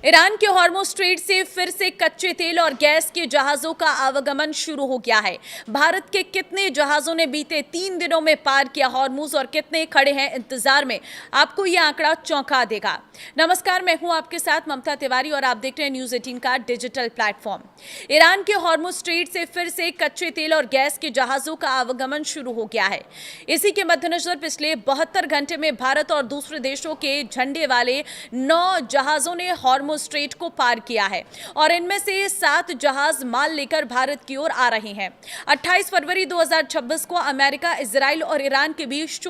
Iran के Hormuz straight से फिर से कच्चे तेल और गैस के जहाजों का आवागमन शुरू हो गया है। भारत के कितने जहाजों ने बीते 3 दिनों में पार किया हॉर्मुज़ और कितने खड़े हैं इंतजार में, आपको यह आंकड़ा चौंका देगा। नमस्कार, मैं हूं आपके साथ ममता तिवारी और आप देख रहे हैं न्यूज़ 18 का डिजिटल प्लेटफॉर्म। ईरान के हॉर्मुज़ स्ट्रेट से फिर से कच्चे तेल और गैस के जहाजों का आवागमन शुरू हो गया है। इसी के मद्देनजर पिछले 72 घंटे में भारत और दूसरे देशों के झंडे वाले 9 जहाजों ने हॉर्मुज़ स्ट्रेट को पार किया है और इनमें से 7 जहाज माल लेकर भारत की ओर आ रहे हैं। 28 फरवरी 2026 को अमेरिका, इजराइल और ईरान के बीच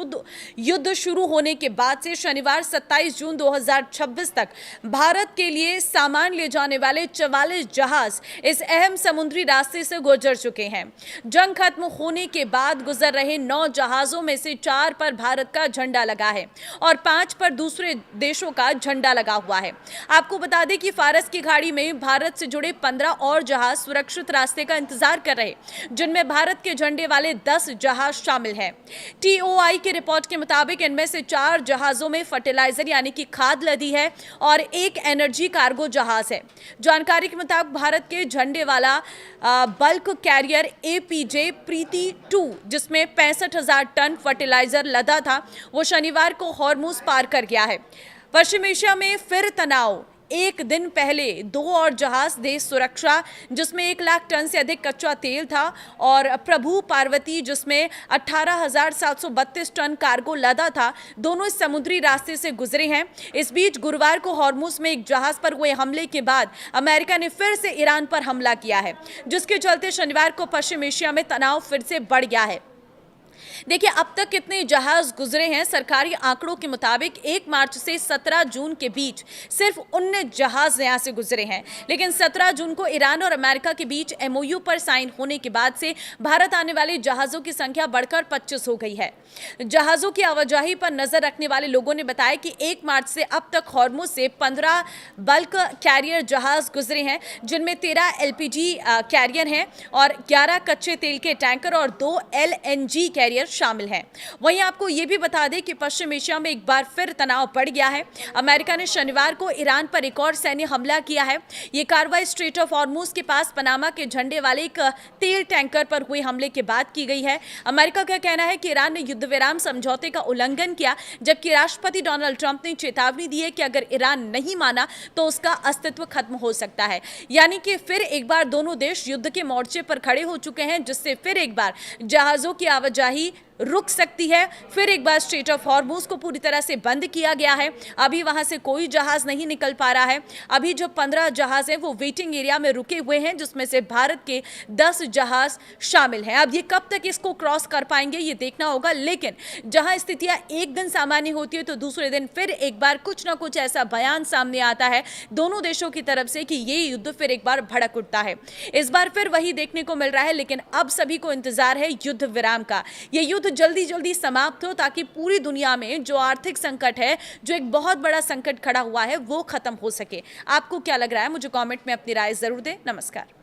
युद्ध शुरू होने के बाद से शनिवार 27 जून 2026 तक भारत के लिए सामान ले जाने वाले 44 जहाज इस अहम समुद्री रास्ते से गुजर चुके हैं। जंग खत्म होने के बाद गुजर रहे 9 जहाजों में से 4 पर भारत का झंडा लगा है और 5 पर दूसरे देशों का झंडा लगा हुआ है। आपको बता दें कि फारस की खाड़ी में भारत से जुड़े 15 और जहाज सुरक्षित रास्ते का इंतजार कर रहे, जिनमें भारत के झंडे वाले 10 जहाज शामिल हैं। टीओआई की रिपोर्ट के मुताबिक इनमें से 4 जहाजों में फर्टिलाइजर यानी कि खाद लदी है और एक एनर्जी कार्गो जहाज है। जानकारी के मुताबिक भारत के झंडे वाला बल्क कैरियर एपीजे प्रीति 2, जिसमें 65,000 टन फर्टिलाइजर लदा था, वो शनिवार को हॉर्मुज़ पार कर गया है। पश्चिम एशिया में फिर तनाव। एक दिन पहले 2 और जहाज देश सुरक्षा, जिसमें 1 लाख टन से अधिक कच्चा तेल था, और प्रभु पार्वती, जिसमें 18,732 टन कार्गो लदा था, दोनों इस समुद्री रास्ते से गुजरे हैं। इस बीच गुरुवार को हॉर्मुज़ में एक जहाज पर हुए हमले के बाद अमेरिका ने फिर से ईरान पर हमला किया है, जिसके चलते शनिवार को पश्चिम एशिया में तनाव फिर से बढ़ गया है। देखिए, अब तक कितने जहाज गुजरे हैं। सरकारी आंकड़ों के मुताबिक 1 मार्च से 17 जून के बीच सिर्फ 19 जहाज यहां से गुजरे हैं, लेकिन 17 जून को ईरान और अमेरिका के बीच एमओयू पर साइन होने के बाद से भारत आने वाले जहाजों की संख्या बढ़कर 25 हो गई है। जहाजों की आवाजाही पर नजर रखने वाले लोगों ने बताया कि 1 मार्च से अब तक हॉर्मुज़ से 15 बल्क कैरियर जहाज गुजरे हैं, जिनमें 13 एलपीजी कैरियर हैं और 11 कच्चे तेल के टैंकर और 2 एलएनजी कैरियर शामिल हैं। वहीं आपको यह भी बता दें कि पश्चिम एशिया में एक बार फिर तनाव बढ़ गया है। अमेरिका ने शनिवार को ईरान पर एक और सैन्य हमला किया है। यह कार्रवाई स्ट्रेट ऑफ हॉर्मुज़ के पास पनामा के झंडे वाले एक तेल टैंकर पर हुए हमले के बाद की गई है। अमेरिका का कहना है कि ईरान ने युद्ध विराम समझौते का उल्लंघन किया, जबकि राष्ट्रपति डोनाल्ड ट्रंप ने चेतावनी दी है कि अगर ईरान नहीं माना तो उसका अस्तित्व खत्म हो सकता है। यानी कि फिर एक बार दोनों देश युद्ध के मोर्चे पर खड़े हो चुके हैं, जिससे फिर एक बार जहाजों की आवाजाही रुक सकती है। फिर एक बार स्ट्रेट ऑफ हॉर्मुज़ को पूरी तरह से बंद किया गया है। अभी वहां से कोई जहाज नहीं निकल पा रहा है। अभी जो 15 जहाज हैं वो वेटिंग एरिया में रुके हुए हैं, जिसमें से भारत के 10 जहाज शामिल हैं। अब ये कब तक इसको क्रॉस कर पाएंगे ये देखना होगा, लेकिन जहां स्थितियां एक दिन सामान्य होती है तो दूसरे दिन फिर एक बार कुछ ना कुछ ऐसा बयान सामने आता है दोनों देशों की तरफ से कि ये युद्ध फिर एक बार भड़क उठता है। इस बार फिर वही देखने को मिल रहा है, लेकिन अब सभी को इंतजार है युद्ध विराम का। ये युद्ध जल्दी जल्दी समाप्त हो, ताकि पूरी दुनिया में जो आर्थिक संकट है, जो एक बहुत बड़ा संकट खड़ा हुआ है, वो खत्म हो सके। आपको क्या लग रहा है? मुझे कमेंट में अपनी राय जरूर दें। नमस्कार।